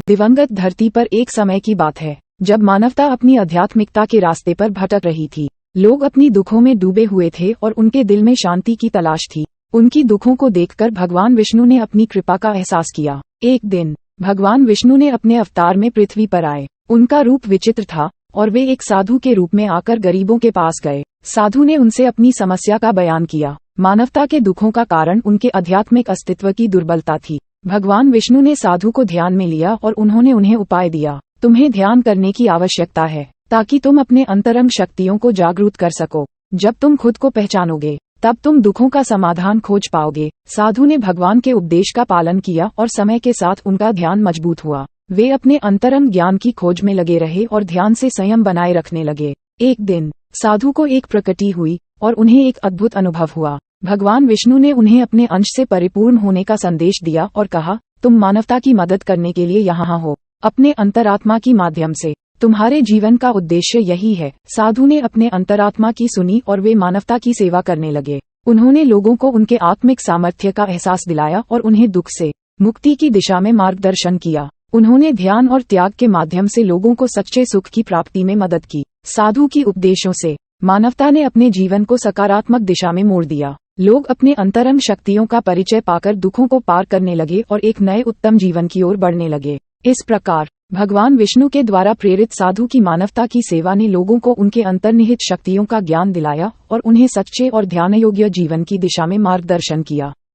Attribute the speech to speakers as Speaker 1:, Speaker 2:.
Speaker 1: दिवंगत धरती पर एक समय की बात है जब मानवता अपनी आध्यात्मिकता के रास्ते पर भटक रही थी। लोग अपनी दुखों में डूबे हुए थे और उनके दिल में शांति की तलाश थी। उनकी दुखों को देखकर भगवान विष्णु ने अपनी कृपा का एहसास किया। एक दिन भगवान विष्णु ने अपने अवतार में पृथ्वी पर आए। उनका रूप विचित्र था और वे एक साधु के रूप में आकर गरीबों के पास गए। साधु ने उनसे अपनी समस्या का बयान किया। मानवता के दुखों का कारण उनके आध्यात्मिक अस्तित्व की दुर्बलता थी। भगवान विष्णु ने साधु को ध्यान में लिया और उन्होंने उन्हें उपाय दिया। तुम्हें ध्यान करने की आवश्यकता है ताकि तुम अपने अंतरंग शक्तियों को जागरूक कर सको। जब तुम खुद को पहचानोगे तब तुम दुखों का समाधान खोज पाओगे। साधु ने भगवान के उपदेश का पालन किया और समय के साथ उनका ध्यान मजबूत हुआ। वे अपने अंतरंग ज्ञान की खोज में लगे रहे और ध्यान से संयम बनाए रखने लगे। एक दिन साधु को एक प्रकृति हुई और उन्हें एक अद्भुत अनुभव हुआ। भगवान विष्णु ने उन्हें अपने अंश से परिपूर्ण होने का संदेश दिया और कहा, तुम मानवता की मदद करने के लिए यहाँ हो। अपने अंतरात्मा की माध्यम से तुम्हारे जीवन का उद्देश्य यही है। साधु ने अपने अंतरात्मा की सुनी और वे मानवता की सेवा करने लगे। उन्होंने लोगों को उनके आत्मिक सामर्थ्य का एहसास दिलाया और उन्हें दुख से मुक्ति की दिशा में मार्गदर्शन किया। उन्होंने ध्यान और त्याग के माध्यम से लोगों को सच्चे सुख की प्राप्ति में मदद की। साधु की उपदेशों से मानवता ने अपने जीवन को सकारात्मक दिशा में मोड़ दिया। लोग अपने अंतरंग शक्तियों का परिचय पाकर दुखों को पार करने लगे और एक नए उत्तम जीवन की ओर बढ़ने लगे। इस प्रकार भगवान विष्णु के द्वारा प्रेरित साधु की मानवता की सेवा ने लोगों को उनके अंतर्निहित शक्तियों का ज्ञान दिलाया और उन्हें सच्चे और ध्यानयोग्य जीवन की दिशा में मार्गदर्शन किया।